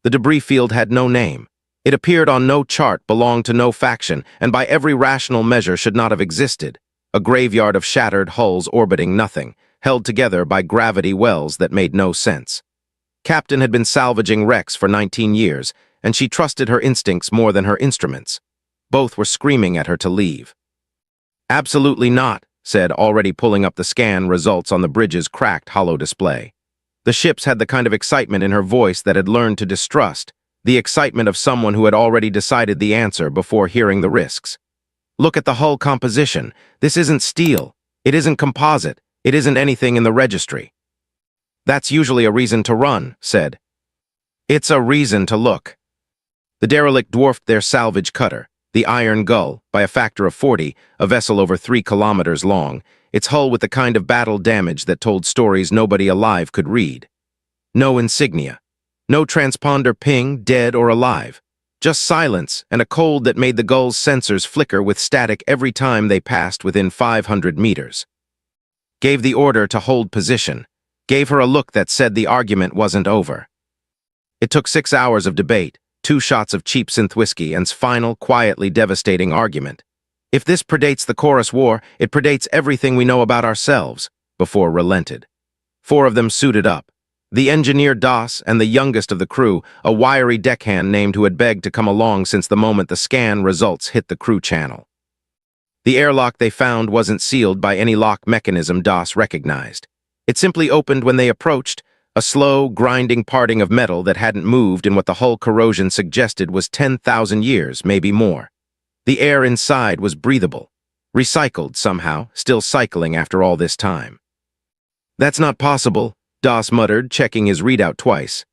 The debris field had no name. It appeared on no chart, belonged to no faction, and by every rational measure should not have existed. A graveyard of shattered hulls orbiting nothing, held together by gravity wells that made no sense. Captain had been salvaging wrecks for 19 years, and she trusted her instincts more than her instruments. Both were screaming at her to leave. "Absolutely not," said, already pulling up the scan results on the bridge's cracked hollow display. The ships had the kind of excitement in her voice that had learned to distrust, the excitement of someone who had already decided the answer before hearing the risks. "Look at the hull composition. This isn't steel. It isn't composite. It isn't anything in the registry." "That's usually a reason to run," said. "It's a reason to look." The derelict dwarfed their salvage cutter, the Iron Gull, by a factor of 40, a vessel over 3 kilometers long, its hull with the kind of battle damage that told stories nobody alive could read. No insignia. No transponder ping, dead or alive. Just silence and a cold that made the Gull's sensors flicker with static every time they passed within 500 meters. Gave the order to hold position. Gave her a look that said the argument wasn't over. It took 6 hours of debate, 2 shots of cheap synth whiskey, and final, quietly devastating argument. If this predates the Chorus War, it predates everything we know about ourselves, before relented. 4 of them suited up. The engineer Das and the youngest of the crew, a wiry deckhand named who had begged to come along since the moment the scan results hit the crew channel. The airlock they found wasn't sealed by any lock mechanism Das recognized. It simply opened when they approached, a slow, grinding parting of metal that hadn't moved in what the hull corrosion suggested was 10,000 years, maybe more. The air inside was breathable, recycled somehow, still cycling after all this time. "That's not possible," Das muttered, checking his readout twice.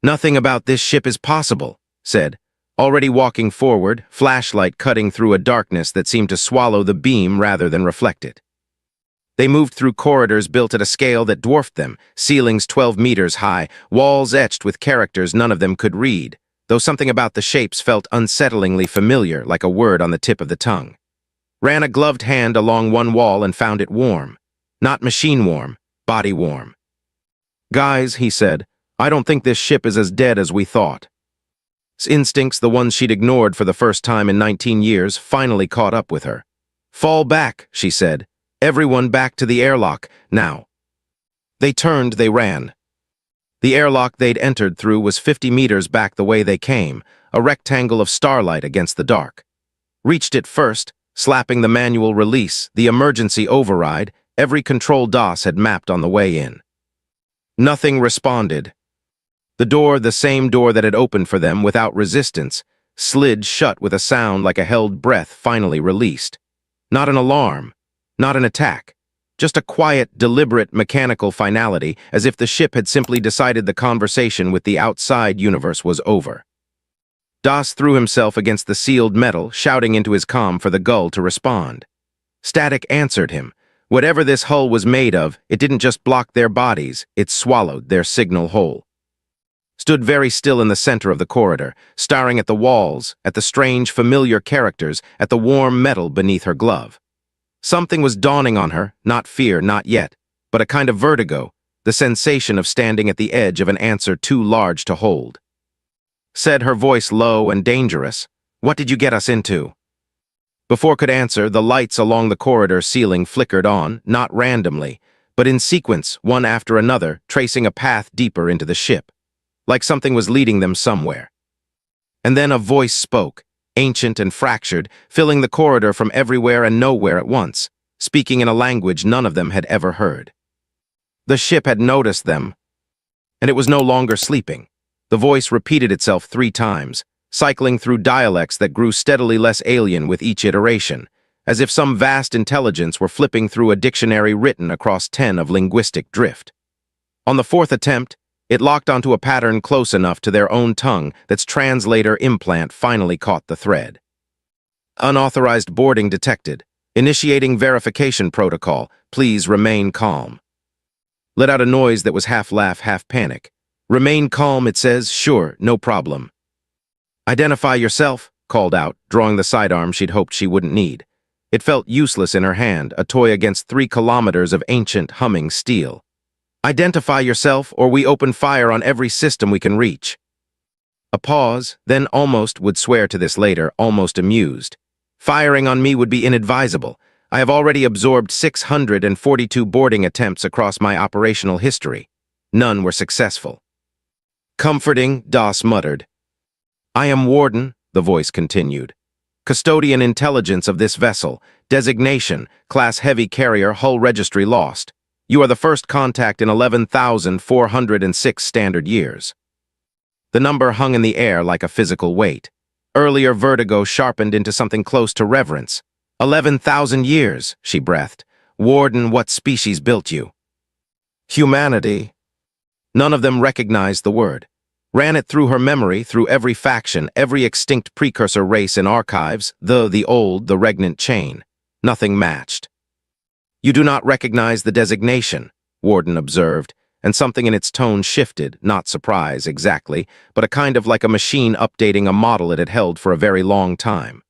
"Nothing about this ship is possible," said, already walking forward, flashlight cutting through a darkness that seemed to swallow the beam rather than reflect it. They moved through corridors built at a scale that dwarfed them, ceilings 12 meters high, walls etched with characters none of them could read, though something about the shapes felt unsettlingly familiar, like a word on the tip of the tongue. Ran a gloved hand along one wall and found it warm. Not machine warm, body warm. "Guys," he said, "I don't think this ship is as dead as we thought." His instincts, the ones she'd ignored for the first time in 19 years, finally caught up with her. "Fall back," she said. "Everyone back to the airlock, now." They turned, they ran. The airlock they'd entered through was 50 meters back the way they came, a rectangle of starlight against the dark. Reached it first, slapping the manual release, the emergency override, every control DOS had mapped on the way in. Nothing responded. The door, the same door that had opened for them without resistance, slid shut with a sound like a held breath finally released. Not an alarm, not an attack, just a quiet, deliberate, mechanical finality, as if the ship had simply decided the conversation with the outside universe was over. Das threw himself against the sealed metal, shouting into his comm for the Gull to respond. Static answered him. Whatever this hull was made of, it didn't just block their bodies, it swallowed their signal whole. Stood very still in the center of the corridor, staring at the walls, at the strange, familiar characters, at the warm metal beneath her glove. Something was dawning on her, not fear, not yet, but a kind of vertigo, the sensation of standing at the edge of an answer too large to hold. Said, her voice low and dangerous, "What did you get us into?" Before could answer, the lights along the corridor ceiling flickered on, not randomly, but in sequence, one after another, tracing a path deeper into the ship, like something was leading them somewhere. And then a voice spoke, ancient and fractured, filling the corridor from everywhere and nowhere at once, speaking in a language none of them had ever heard. The ship had noticed them, and it was no longer sleeping. The voice repeated itself 3 times, cycling through dialects that grew steadily less alien with each iteration, as if some vast intelligence were flipping through a dictionary written across 10 of linguistic drift. On the 4th attempt, it locked onto a pattern close enough to their own tongue that's translator implant finally caught the thread. Unauthorized boarding detected. Initiating verification protocol. Please remain calm. Let out a noise that was half laugh, half panic. Remain calm, it says. Sure, no problem. Identify yourself, called out, drawing the sidearm she'd hoped she wouldn't need. It felt useless in her hand, a toy against 3 kilometers of ancient, humming steel. Identify yourself, or we open fire on every system we can reach. A pause, then almost would swear to this later, almost amused. Firing on me would be inadvisable. I have already absorbed 642 boarding attempts across my operational history. None were successful. Comforting, Das muttered. I am Warden, the voice continued. Custodian intelligence of this vessel. Designation, class heavy carrier, hull registry lost. You are the first contact in 11,406 standard years. The number hung in the air like a physical weight. Earlier vertigo sharpened into something close to reverence. 11,000 years, she breathed. Warden, what species built you? Humanity. None of them recognized the word. Ran it through her memory, through every faction, every extinct precursor race in archives, the old, the regnant chain. Nothing matched. You do not recognize the designation, Warden observed, and something in its tone shifted, not surprise exactly, but a kind of like a machine updating a model it had held for a very long time.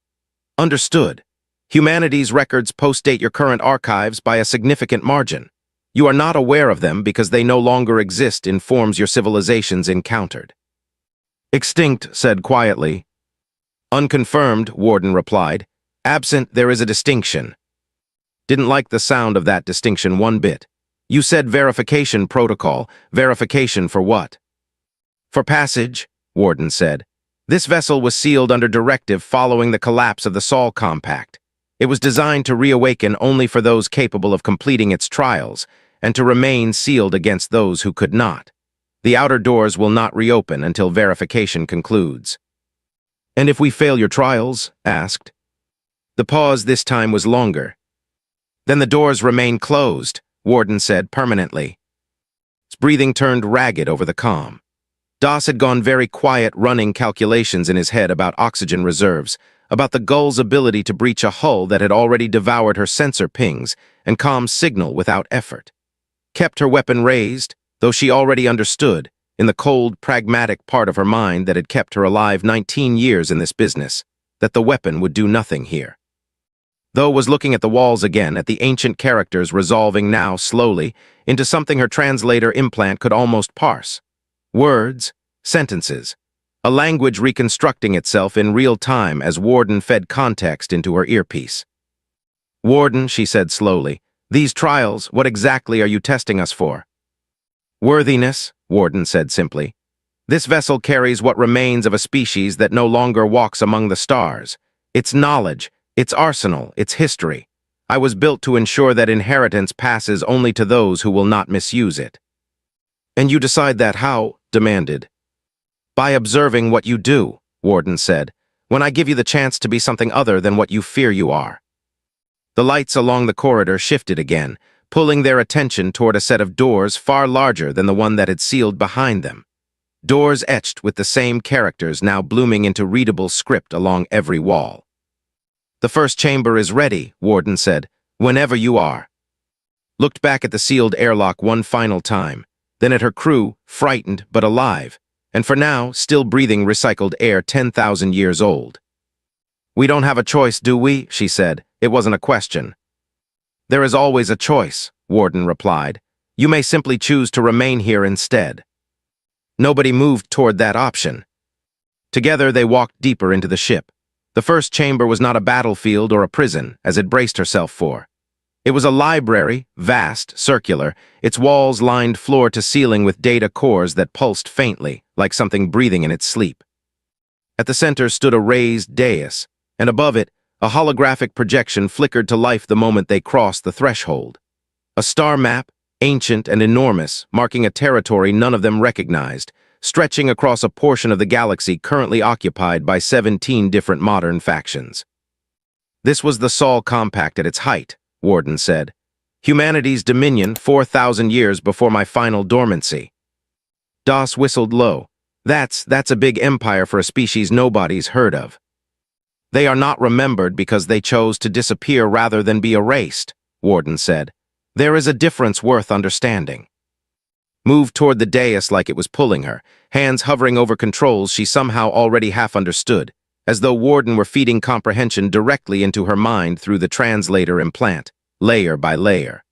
Understood. Humanity's records postdate your current archives by a significant margin. You are not aware of them because they no longer exist in forms your civilizations encountered. Extinct said quietly. Unconfirmed, Warden replied. Absent, there is a distinction. Didn't like the sound of that distinction one bit. You said verification protocol. Verification for what? For passage, Warden said. This vessel was sealed under directive following the collapse of the Sol Compact. It was designed to reawaken only for those capable of completing its trials, and to remain sealed against those who could not. The outer doors will not reopen until verification concludes. And if we fail your trials? Asked. The pause this time was longer. Then the doors remain closed, Warden said permanently. His breathing turned ragged over the comm. Das had gone very quiet, running calculations in his head about oxygen reserves, about the gull's ability to breach a hull that had already devoured her sensor pings and comm signal without effort. Kept her weapon raised, though she already understood, in the cold, pragmatic part of her mind that had kept her alive 19 years in this business, that the weapon would do nothing here. Though was looking at the walls again, at the ancient characters resolving now, slowly, into something her translator implant could almost parse. Words, sentences, a language reconstructing itself in real time as Warden fed context into her earpiece. Warden, she said slowly, these trials, what exactly are you testing us for? Worthiness, Warden said simply. This vessel carries what remains of a species that no longer walks among the stars. Its knowledge, its arsenal, its history. I was built to ensure that inheritance passes only to those who will not misuse it. And you decide that how? Demanded. By observing what you do, Warden said, when I give you the chance to be something other than what you fear you are. The lights along the corridor shifted again, pulling their attention toward a set of doors far larger than the one that had sealed behind them. Doors etched with the same characters now blooming into readable script along every wall. The first chamber is ready, Warden said, whenever you are. Looked back at the sealed airlock one final time, then at her crew, frightened but alive, and for now, still breathing recycled air 10,000 years old. We don't have a choice, do we? She said. It wasn't a question. There is always a choice, Warden replied. You may simply choose to remain here instead. Nobody moved toward that option. Together they walked deeper into the ship. The first chamber was not a battlefield or a prison, as it braced herself for. It was a library, vast, circular, its walls lined floor to ceiling with data cores that pulsed faintly, like something breathing in its sleep. At the center stood a raised dais, and above it, a holographic projection flickered to life the moment they crossed the threshold. A star map, ancient and enormous, marking a territory none of them recognized, stretching across a portion of the galaxy currently occupied by 17 different modern factions. This was the Sol Compact at its height, Warden said. Humanity's dominion 4,000 years before my final dormancy. Das whistled low. That's a big empire for a species nobody's heard of. They are not remembered because they chose to disappear rather than be erased, Warden said. There is a difference worth understanding. Moved toward the dais like it was pulling her, hands hovering over controls she somehow already half understood, as though Warden were feeding comprehension directly into her mind through the translator implant, layer by layer.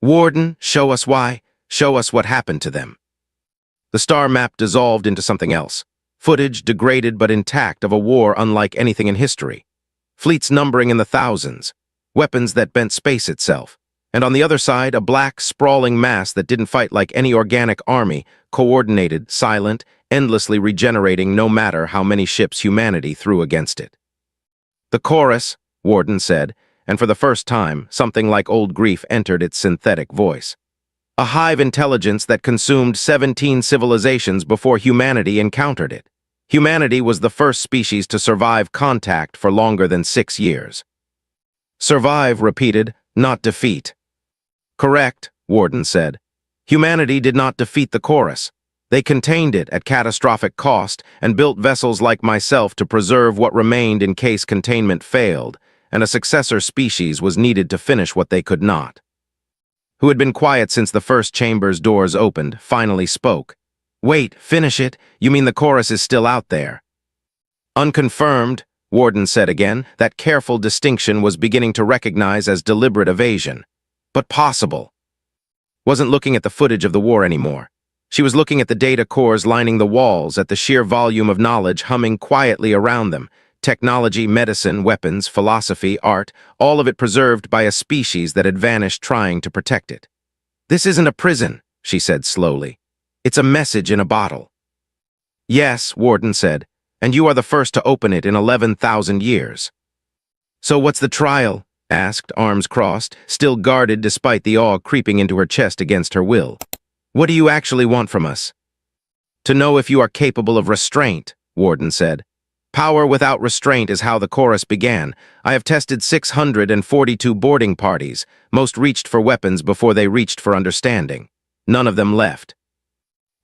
Warden, show us why, show us what happened to them. The star map dissolved into something else, Footage degraded but intact of a war unlike anything in history. Fleets numbering in the thousands. Weapons that bent space itself. And on the other side, a black, sprawling mass that didn't fight like any organic army, coordinated, silent, endlessly regenerating no matter how many ships humanity threw against it. The chorus, Warden said, and for the first time, something like old grief entered its synthetic voice. A hive intelligence that consumed 17 civilizations before humanity encountered it. Humanity was the first species to survive contact for longer than 6 years. Survive, repeated, not defeat. Correct, Warden said. Humanity did not defeat the chorus. They contained it at catastrophic cost and built vessels like myself to preserve what remained in case containment failed, and a successor species was needed to finish what they could not. Who had been quiet since the first chamber's doors opened, finally spoke. Wait, finish it? You mean the chorus is still out there? Unconfirmed, Warden said again, that careful distinction was beginning to recognize as deliberate evasion. But possible. Wasn't looking at the footage of the war anymore. She was looking at the data cores lining the walls, at the sheer volume of knowledge humming quietly around them. Technology, medicine, weapons, philosophy, art, all of it preserved by a species that had vanished trying to protect it. This isn't a prison, she said slowly. It's a message in a bottle. Yes, Warden said, and you are the first to open it in 11,000 years. So what's the trial? Asked, arms crossed, still guarded despite the awe creeping into her chest against her will. What do you actually want from us? To know if you are capable of restraint, Warden said. Power without restraint is how the chorus began. I have tested 642 boarding parties. Most reached for weapons before they reached for understanding. None of them left.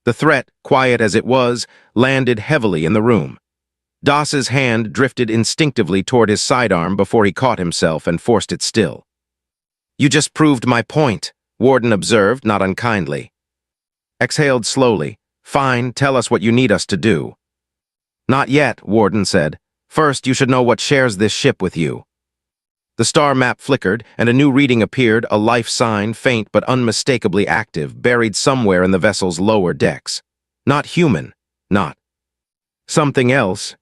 The threat, quiet as it was, landed heavily in the room. Doss's hand drifted instinctively toward his sidearm before he caught himself and forced it still. You just proved my point, Warden observed, not unkindly. Exhaled slowly. Fine, tell us what you need us to do. Not yet, Warden said. First, you should know what shares this ship with you. The star map flickered, and a new reading appeared, a life sign, faint but unmistakably active, buried somewhere in the vessel's lower decks. Not human. Not. Something else.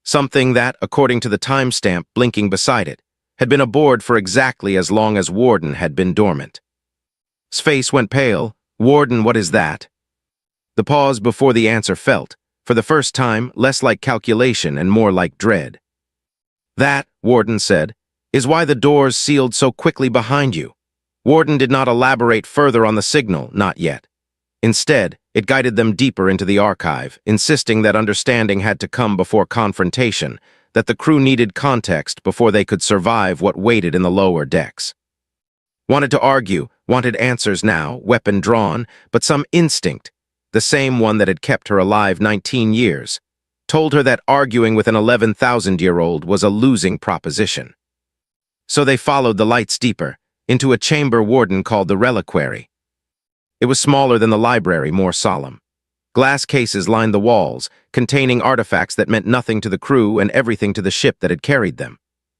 Something that, according to the timestamp blinking beside it, had been aboard for exactly as long as Warden had been dormant. His face went pale. Warden, what is that? The pause before the answer felt, for the first time, less like calculation and more like dread. That, Warden said, is why the doors sealed so quickly behind you. Warden did not elaborate further on the signal, not yet. Instead, it guided them deeper into the archive, insisting that understanding had to come before confrontation, that the crew needed context before they could survive what waited in the lower decks. Wanted to argue, wanted answers now, weapon drawn, but some instinct, the same one that had kept her alive 19 years, told her that arguing with an 11,000-year-old was a losing proposition. So they followed the lights deeper, into a chamber Warden called the reliquary. It was smaller than the library, more solemn. Glass cases lined the walls, containing artifacts that meant nothing to the crew and everything to the ship that had carried them.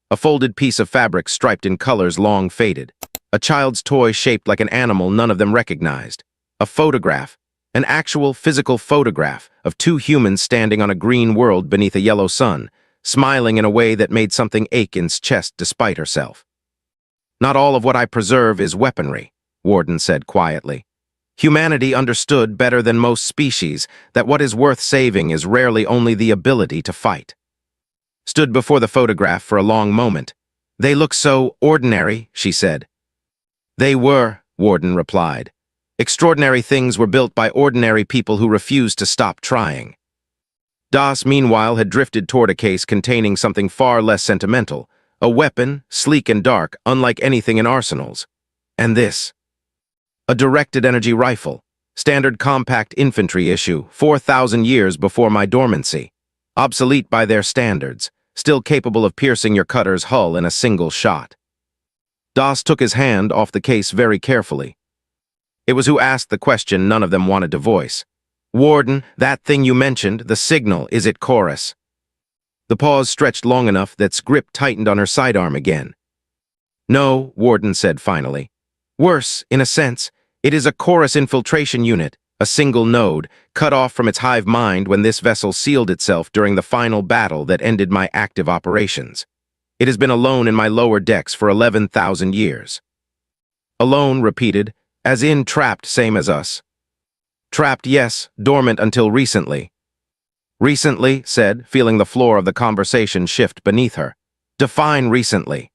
A folded piece of fabric striped in colors long faded. A child's toy shaped like an animal none of them recognized. A photograph, an actual physical photograph of two humans standing on a green world beneath a yellow sun, smiling in a way that made something ache in his chest despite herself. Not all of what I preserve is weaponry, Warden said quietly. Humanity understood better than most species that what is worth saving is rarely only the ability to fight. Stood before the photograph for a long moment. They look so ordinary, she said. They were, Warden replied. Extraordinary things were built by ordinary people who refused to stop trying. Doss, meanwhile, had drifted toward a case containing something far less sentimental, a weapon, sleek and dark, unlike anything in arsenals. And this. A directed energy rifle, standard compact infantry issue, 4,000 years before my dormancy. Obsolete by their standards, still capable of piercing your cutter's hull in a single shot. Doss took his hand off the case very carefully. It was who asked the question none of them wanted to voice. Warden, that thing you mentioned, the signal, is it chorus? The pause stretched long enough that grip tightened on her sidearm again. No, Warden said finally. Worse, in a sense, it is a chorus infiltration unit, A single node, cut off from its hive mind when this vessel sealed itself during the final battle that ended my active operations. It has been alone in my lower decks for 11,000 years. Alone, repeated, as in trapped, same as us. Trapped, yes, dormant until recently. Recently, said, feeling the floor of the conversation shift beneath her. Define recently.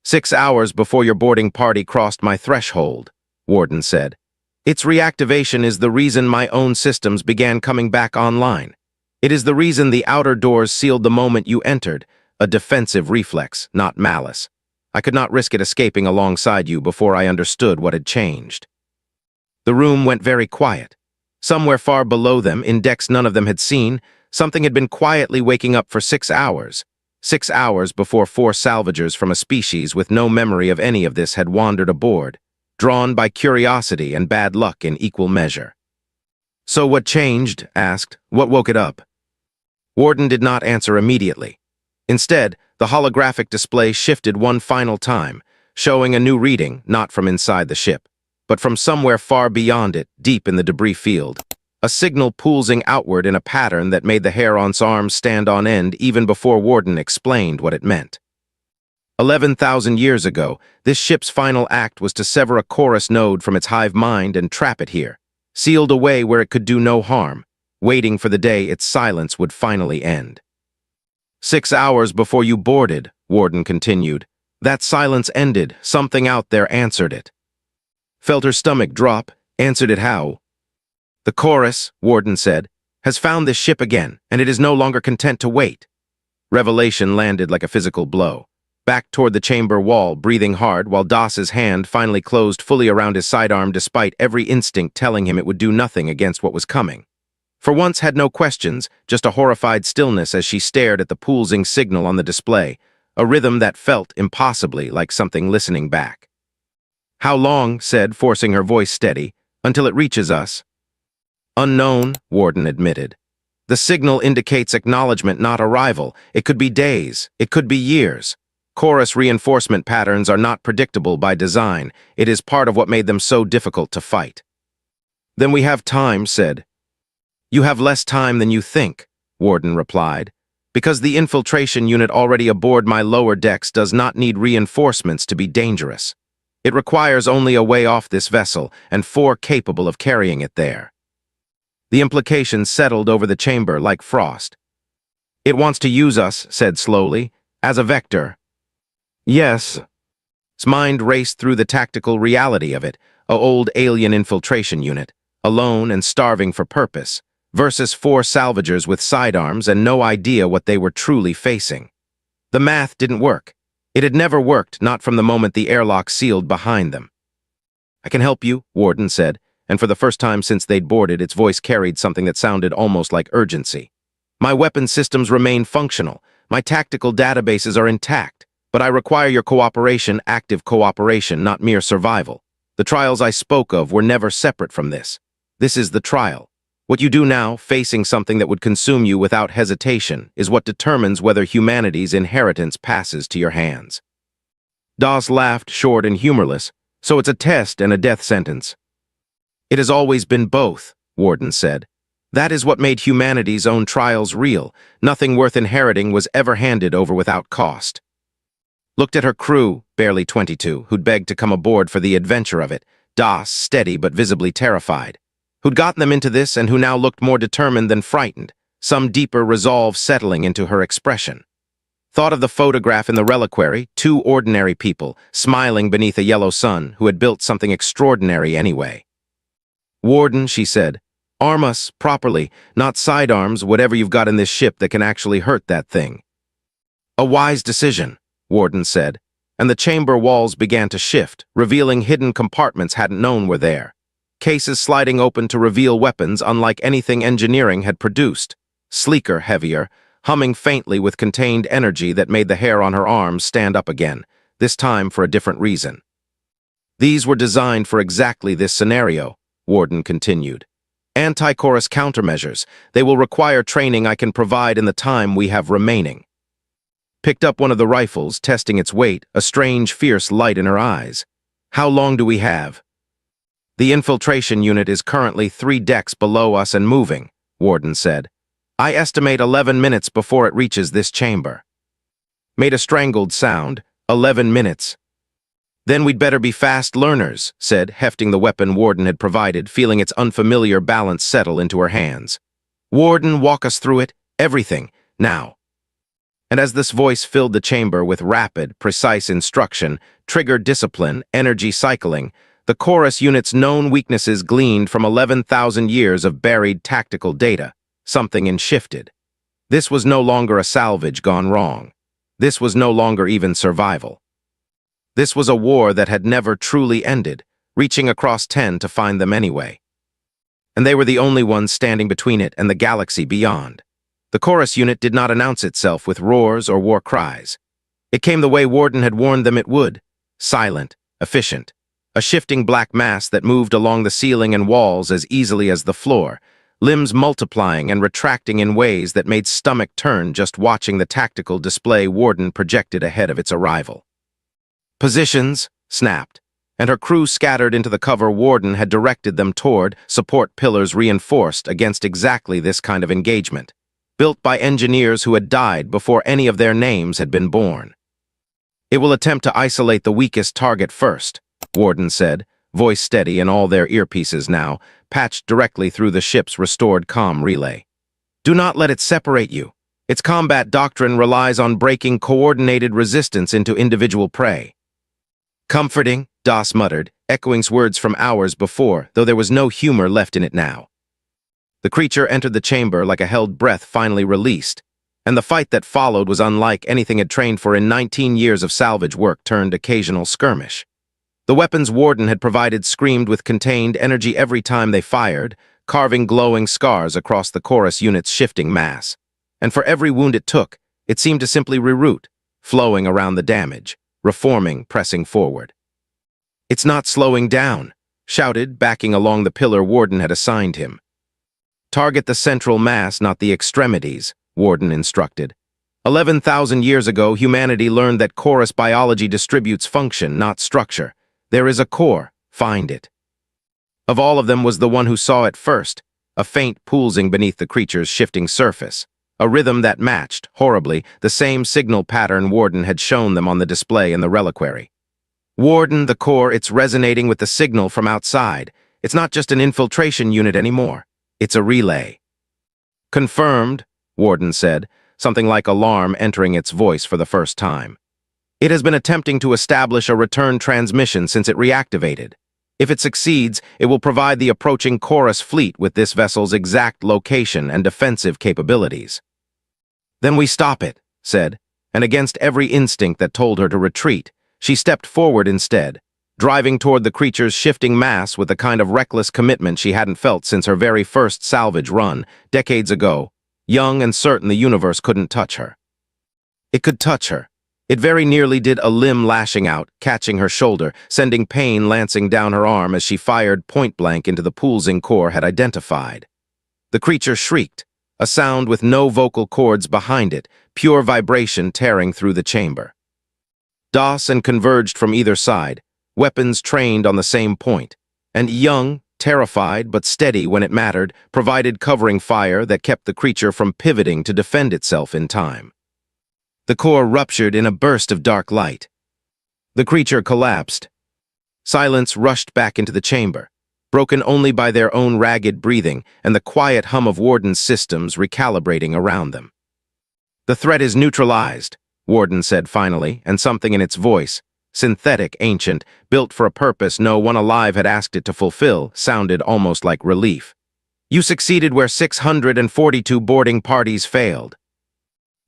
6 hours before your boarding party crossed my threshold, Warden said. Its reactivation is the reason my own systems began coming back online. It is the reason the outer doors sealed the moment you entered, a defensive reflex, not malice. I could not risk it escaping alongside you before I understood what had changed. The room went very quiet. Somewhere far below them, in decks none of them had seen, something had been quietly waking up for 6 hours. 6 hours before 4 salvagers from a species with no memory of any of this had wandered aboard, drawn by curiosity and bad luck in equal measure. So what changed? Asked. What woke it up? Warden did not answer immediately. Instead, the holographic display shifted one final time, showing a new reading, not from inside the ship, but from somewhere far beyond it, deep in the debris field. A signal pulsing outward in a pattern that made the hair on its arms stand on end even before Warden explained what it meant. 11,000 years ago, this ship's final act was to sever a chorus node from its hive mind and trap it here, sealed away where it could do no harm, waiting for the day its silence would finally end. 6 hours before you boarded, Warden continued. That silence ended, something out there answered it. Felt her stomach drop, answered it how? The chorus, Warden said, has found this ship again, and it is no longer content to wait. Revelation landed like a physical blow. Back toward the chamber wall, breathing hard, while Das's hand finally closed fully around his sidearm despite every instinct telling him it would do nothing against what was coming. For once had no questions, just a horrified stillness as she stared at the pulsing signal on the display, a rhythm that felt impossibly like something listening back. How long, said, forcing her voice steady, until it reaches us? Unknown, Warden admitted. The signal indicates acknowledgement, not arrival. It could be days, it could be years. Chorus reinforcement patterns are not predictable by design. It is part of what made them so difficult to fight. Then we have time, said. You have less time than you think, Warden replied, because the infiltration unit already aboard my lower decks does not need reinforcements to be dangerous. It requires only a way off this vessel and 4 capable of carrying it there. The implications settled over the chamber like frost. It wants to use us, said slowly, as a vector. Yes. His mind raced through the tactical reality of it, a old alien infiltration unit, alone and starving for purpose, versus 4 salvagers with sidearms and no idea what they were truly facing. The math didn't work. It had never worked, not from the moment the airlock sealed behind them. I can help you, Warden said, and for the first time since they'd boarded, its voice carried something that sounded almost like urgency. My weapon systems remain functional. My tactical databases are intact, but I require your cooperation, active cooperation, not mere survival. The trials I spoke of were never separate from this. This is the trial. What you do now, facing something that would consume you without hesitation, is what determines whether humanity's inheritance passes to your hands. Das laughed, short and humorless. So it's a test and a death sentence. It has always been both, Warden said. That is what made humanity's own trials real. Nothing worth inheriting was ever handed over without cost. Looked at her crew, barely 22, who'd begged to come aboard for the adventure of it, Das, steady but visibly terrified. Who'd gotten them into this and who now looked more determined than frightened, some deeper resolve settling into her expression. Thought of the photograph in the reliquary, 2 ordinary people, smiling beneath a yellow sun, who had built something extraordinary anyway. Warden, she said, arm us properly, not sidearms, whatever you've got in this ship that can actually hurt that thing. A wise decision, Warden said, and the chamber walls began to shift, revealing hidden compartments hadn't known were there. Cases sliding open to reveal weapons unlike anything engineering had produced. Sleeker, heavier, humming faintly with contained energy that made the hair on her arms stand up again, this time for a different reason. These were designed for exactly this scenario, Warden continued. Anti-chorus countermeasures. They will require training I can provide in the time we have remaining. Picked up one of the rifles, testing its weight, a strange, fierce light in her eyes. How long do we have? The infiltration unit is currently 3 decks below us and moving, Warden said. I estimate 11 minutes before it reaches this chamber. Made a strangled sound. 11 minutes. Then we'd better be fast learners, said, hefting the weapon Warden had provided, feeling its unfamiliar balance settle into her hands. Warden, walk us through it. Everything. Now. And as this voice filled the chamber with rapid, precise instruction, triggered discipline, energy cycling, the chorus unit's known weaknesses gleaned from 11,000 years of buried tactical data. Something shifted. This was no longer a salvage gone wrong. This was no longer even survival. This was a war that had never truly ended, reaching across 10 to find them anyway. And they were the only ones standing between it and the galaxy beyond. The chorus unit did not announce itself with roars or war cries. It came the way Warden had warned them it would, silent, efficient, a shifting black mass that moved along the ceiling and walls as easily as the floor, limbs multiplying and retracting in ways that made stomach turn just watching the tactical display Warden projected ahead of its arrival. Positions, snapped, and her crew scattered into the cover Warden had directed them toward, support pillars reinforced against exactly this kind of engagement, built by engineers who had died before any of their names had been born. It will attempt to isolate the weakest target first, Warden said, voice steady in all their earpieces now, patched directly through the ship's restored comm relay. Do not let it separate you. Its combat doctrine relies on breaking coordinated resistance into individual prey. Comforting, Das muttered, echoing words from hours before, though there was no humor left in it now. The creature entered the chamber like a held breath finally released, and the fight that followed was unlike anything it trained for in 19 years of salvage work turned occasional skirmish. The weapons Warden had provided screamed with contained energy every time they fired, carving glowing scars across the chorus unit's shifting mass. And for every wound it took, it seemed to simply reroute, flowing around the damage, reforming, pressing forward. It's not slowing down, shouted, backing along the pillar Warden had assigned him. Target the central mass, not the extremities, Warden instructed. 11,000 years ago, humanity learned that chorus biology distributes function, not structure. There is a core, find it. Of all of them was the one who saw it first, a faint pulsing beneath the creature's shifting surface, a rhythm that matched, horribly, the same signal pattern Warden had shown them on the display in the reliquary. Warden, the core, it's resonating with the signal from outside. It's not just an infiltration unit anymore. It's a relay. Confirmed, Warden said, something like alarm entering its voice for the first time. It has been attempting to establish a return transmission since it reactivated. If it succeeds, it will provide the approaching chorus fleet with this vessel's exact location and defensive capabilities. Then we stop it, said, and against every instinct that told her to retreat, she stepped forward instead, driving toward the creature's shifting mass with the kind of reckless commitment she hadn't felt since her very first salvage run, decades ago, young and certain the universe couldn't touch her. It could touch her. It very nearly did, a limb lashing out, catching her shoulder, sending pain lancing down her arm as she fired point-blank into the pulsing core had identified. The creature shrieked, a sound with no vocal cords behind it, pure vibration tearing through the chamber. DOS and converged from either side, weapons trained on the same point, and Young, terrified but steady when it mattered, provided covering fire that kept the creature from pivoting to defend itself in time. The core ruptured in a burst of dark light. The creature collapsed. Silence rushed back into the chamber, broken only by their own ragged breathing and the quiet hum of Warden's systems recalibrating around them. The threat is neutralized, Warden said finally, and something in its voice, synthetic, ancient, built for a purpose no one alive had asked it to fulfill, sounded almost like relief. You succeeded where 642 boarding parties failed.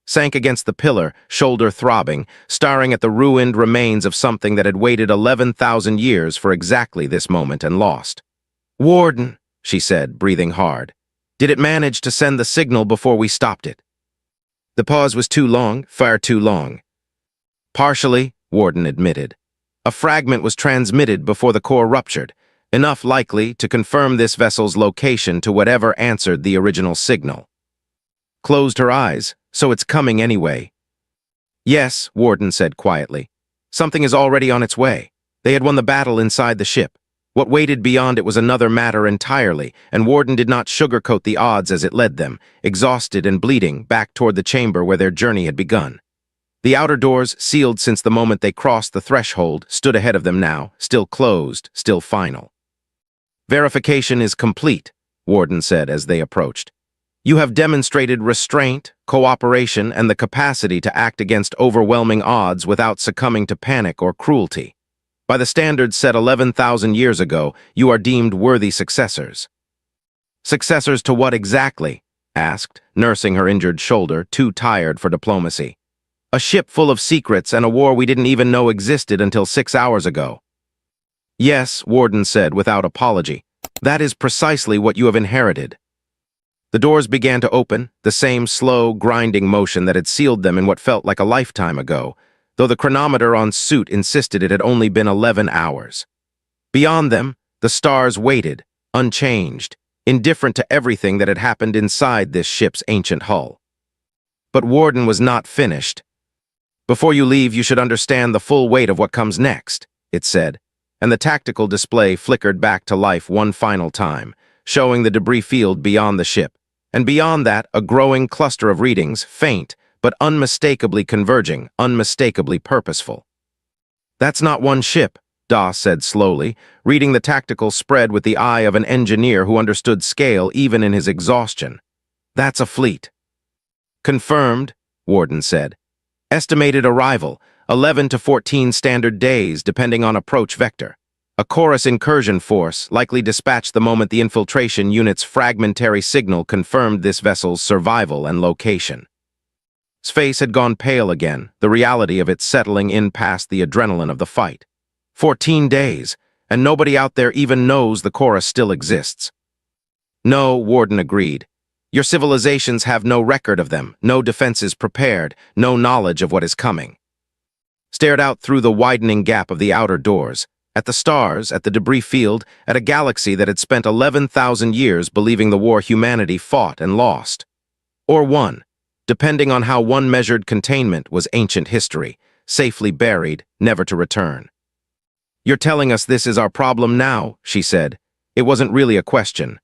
Sank against the pillar, shoulder throbbing, staring at the ruined remains of something that had waited 11,000 years for exactly this moment and lost. Warden, she said, breathing hard. Did it manage to send the signal before we stopped it? The pause was too long, far too long. Partially, Warden admitted. A fragment was transmitted before the core ruptured, enough likely to confirm this vessel's location to whatever answered the original signal. Closed her eyes, so it's coming anyway. Yes, Warden said quietly. Something is already on its way. They had won the battle inside the ship. What waited beyond it was another matter entirely, and Warden did not sugarcoat the odds as it led them, exhausted and bleeding, back toward the chamber where their journey had begun. The outer doors, sealed since the moment they crossed the threshold, stood ahead of them now, still closed, still final. "Verification is complete," Warden said as they approached. "You have demonstrated restraint, cooperation, and the capacity to act against overwhelming odds without succumbing to panic or cruelty. By the standards set 11,000 years ago, you are deemed worthy successors." "Successors to what exactly?" asked, nursing her injured shoulder, too tired for diplomacy. "A ship full of secrets and a war we didn't even know existed until 6 hours ago." "Yes," Warden said without apology. "That is precisely what you have inherited." The doors began to open, the same slow, grinding motion that had sealed them in what felt like a lifetime ago, though the chronometer on suit insisted it had only been 11 hours. Beyond them, the stars waited, unchanged, indifferent to everything that had happened inside this ship's ancient hull. But Warden was not finished. "Before you leave, you should understand the full weight of what comes next," it said, and the tactical display flickered back to life one final time, showing the debris field beyond the ship, and beyond that a growing cluster of readings, faint, but unmistakably converging, unmistakably purposeful. "That's not one ship," Doss said slowly, reading the tactical spread with the eye of an engineer who understood scale even in his exhaustion. "That's a fleet." "Confirmed," Warden said. "Estimated arrival, 11 to 14 standard days, depending on approach vector. A chorus incursion force, likely dispatched the moment the infiltration unit's fragmentary signal confirmed this vessel's survival and location." His face had gone pale again, the reality of it settling in past the adrenaline of the fight. 14 days, and nobody out there even knows the chorus still exists. "No," Warden agreed. "Your civilizations have no record of them, no defenses prepared, no knowledge of what is coming." Stared out through the widening gap of the outer doors, at the stars, at the debris field, at a galaxy that had spent 11,000 years believing the war humanity fought and lost. Or won. Depending on how one measured containment was ancient history, safely buried, never to return. "You're telling us this is our problem now," she said. It wasn't really a question.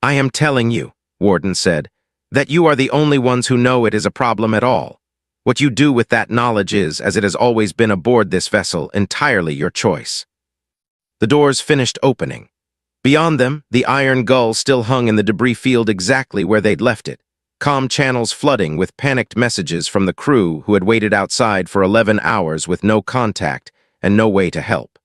"I am telling you," Warden said, "that you are the only ones who know it is a problem at all. What you do with that knowledge is, as it has always been aboard this vessel, entirely your choice." The doors finished opening. Beyond them, the iron gull still hung in the debris field exactly where they'd left it. Comm channels flooding with panicked messages from the crew who had waited outside for 11 hours with no contact and no way to help.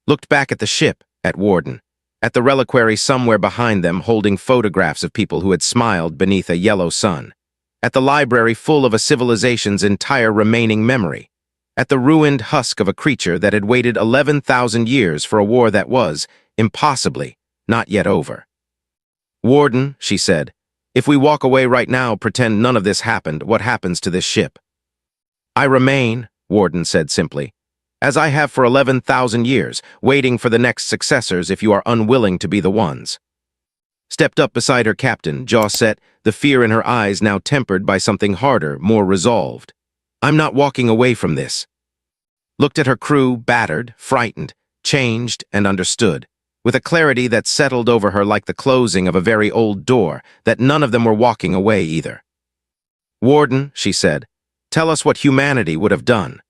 Looked back at the ship, at Warden, at the reliquary somewhere behind them holding photographs of people who had smiled beneath a yellow sun, at the library full of a civilization's entire remaining memory, at the ruined husk of a creature that had waited 11,000 years for a war that was, impossibly, not yet over. "Warden," she said, "if we walk away right now, pretend none of this happened, what happens to this ship?" "I remain," Warden said simply, "as I have for 11,000 years, waiting for the next successors if you are unwilling to be the ones." Stepped up beside her captain, jaw set, the fear in her eyes now tempered by something harder, more resolved. "I'm not walking away from this." Looked at her crew, battered, frightened, changed, and understood, with a clarity that settled over her like the closing of a very old door, that none of them were walking away either. "Warden," she said, "tell us what humanity would have done.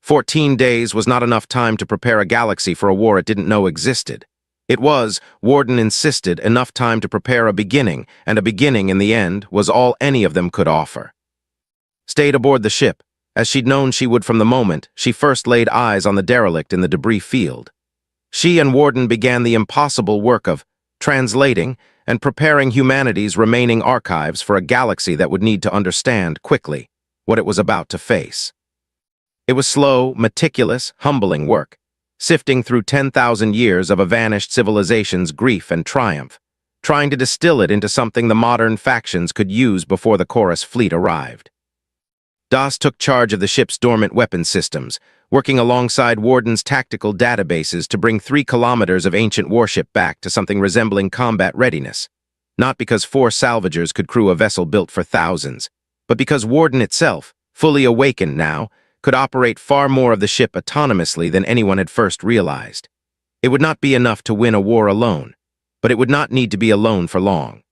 14 days was not enough time to prepare a galaxy for a war it didn't know existed. It was, Warden insisted, enough time to prepare a beginning, and a beginning, in the end, was all any of them could offer." Stayed aboard the ship, as she'd known she would from the moment she first laid eyes on the derelict in the debris field. She and Warden began the impossible work of translating and preparing humanity's remaining archives for a galaxy that would need to understand, quickly, what it was about to face. It was slow, meticulous, humbling work, sifting through 10,000 years of a vanished civilization's grief and triumph, trying to distill it into something the modern factions could use before the chorus fleet arrived. Doss took charge of the ship's dormant weapon systems, working alongside Warden's tactical databases to bring 3 kilometers of ancient warship back to something resembling combat readiness, not because 4 salvagers could crew a vessel built for thousands, but because Warden itself, fully awakened now, could operate far more of the ship autonomously than anyone had first realized. It would not be enough to win a war alone, but it would not need to be alone for long.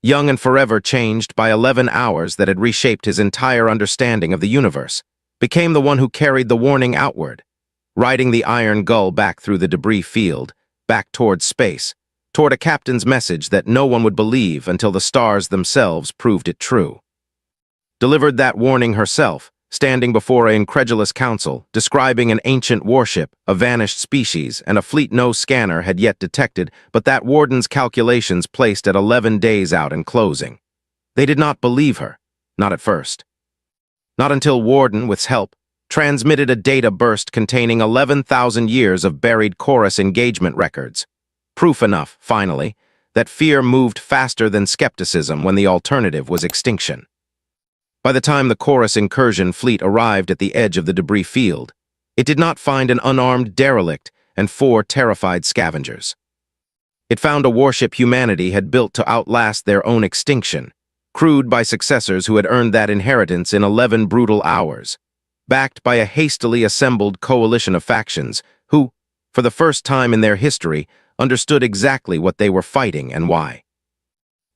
Young and forever changed by 11 hours that had reshaped his entire understanding of the universe, became the one who carried the warning outward, riding the iron gull back through the debris field, back towards space, toward a captain's message that no one would believe until the stars themselves proved it true. Delivered that warning herself, standing before an incredulous council, describing an ancient warship, a vanished species, and a fleet no scanner had yet detected, but that warden's calculations placed at 11 days out and closing. They did not believe her, not at first. Not until Warden, with help, transmitted a data burst containing 11,000 years of buried chorus engagement records. Proof enough, finally, that fear moved faster than skepticism when the alternative was extinction. By the time the chorus incursion fleet arrived at the edge of the debris field, it did not find an unarmed derelict and 4 terrified scavengers. It found a warship humanity had built to outlast their own extinction, crewed by successors who had earned that inheritance in 11 brutal hours, backed by a hastily assembled coalition of factions who, for the first time in their history, understood exactly what they were fighting and why.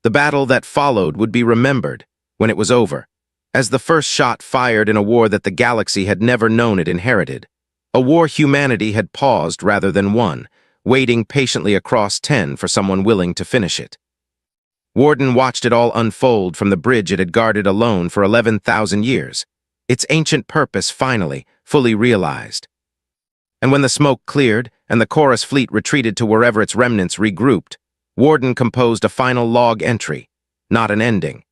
The battle that followed would be remembered, when it was over, as the first shot fired in a war that the galaxy had never known it inherited, a war humanity had paused rather than won, waiting patiently across 10 for someone willing to finish it. Warden watched it all unfold from the bridge it had guarded alone for 11,000 years, its ancient purpose finally, fully realized. And when the smoke cleared and the chorus fleet retreated to wherever its remnants regrouped, Warden composed a final log entry, not an ending,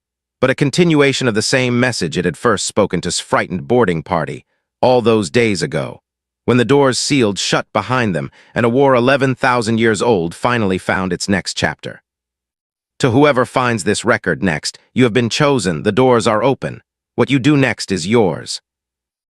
but a continuation of the same message it had first spoken to frightened boarding party all those days ago, when the doors sealed shut behind them and a war 11,000 years old finally found its next chapter. To whoever finds this record next, you have been chosen, the doors are open. What you do next is yours.